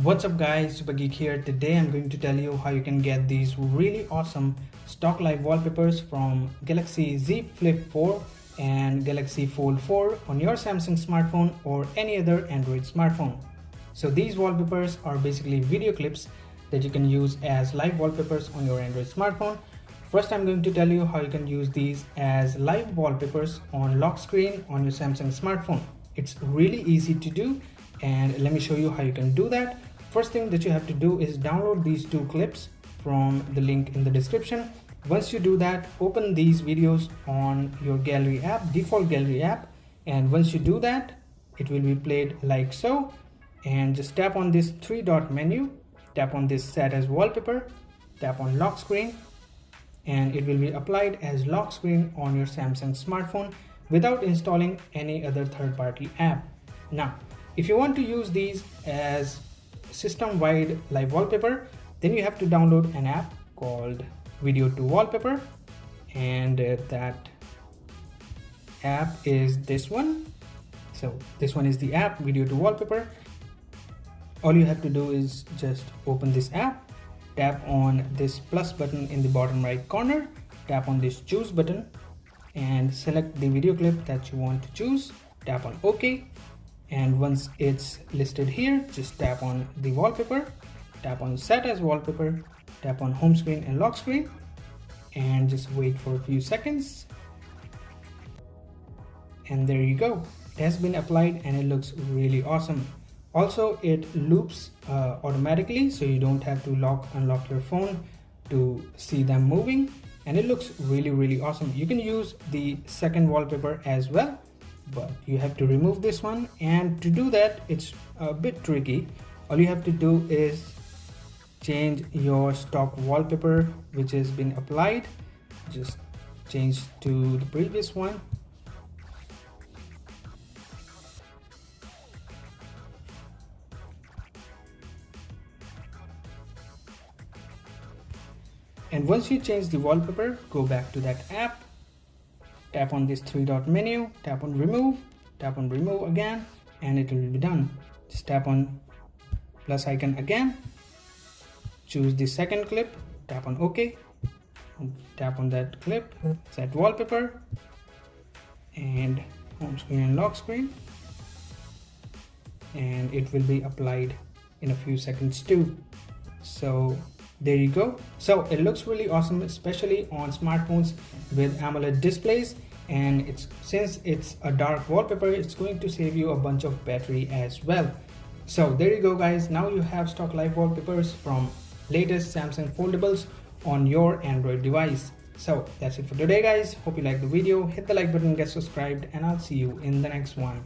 What's up guys, Super Geek here. Today I'm going to tell you how you can get these really awesome stock live wallpapers from Galaxy Z Flip 4 and Galaxy Fold 4 on your Samsung smartphone or any other Android smartphone. So these wallpapers are basically video clips that you can use as live wallpapers on your Android smartphone. First I'm going to tell you how you can use these as live wallpapers on lock screen on your Samsung smartphone. It's really easy to do, and let me show you how you can do that. First thing that you have to do is download these two clips from the link in the description. Once you do that, open these videos on your gallery app, default gallery app, and once you do that, it will be played like so. And just tap on this three-dot menu, tap on this set as wallpaper, tap on lock screen, and it will be applied as lock screen on your Samsung smartphone without installing any other third-party app. Now, if you want to use these as system-wide live wallpaper, then you have to download an app called Video to Wallpaper, and that app is this one. So this one is the app Video to Wallpaper. All you have to do is just open this app, tap on this plus button in the bottom right corner, tap on this choose button and select the video clip that you want to choose, tap on OK, and once it's listed here, just tap on the wallpaper, tap on set as wallpaper, tap on home screen and lock screen, and just wait for a few seconds, and there you go. It has been applied and it looks really awesome. Also, it loops automatically, so you don't have to unlock your phone to see them moving, and it looks really awesome. You can use the second wallpaper as well, but you have to remove this one, and to do that it's a bit tricky. All you have to do is change your stock wallpaper which has been applied, just change to the previous one, and once you change the wallpaper, go back to that app, tap on this three-dot menu, tap on remove again, and it will be done. Just tap on plus icon again, choose the second clip, tap on OK, and tap on that clip, set wallpaper, and home screen and lock screen, and it will be applied in a few seconds too. So there you go. So it looks really awesome, especially on smartphones with AMOLED displays, and since it's a dark wallpaper, it's going to save you a bunch of battery as well. So there you go guys, now you have stock live wallpapers from latest Samsung foldables on your Android device. So that's it for today guys. Hope you liked the video. Hit the like button, get subscribed, and I'll see you in the next one.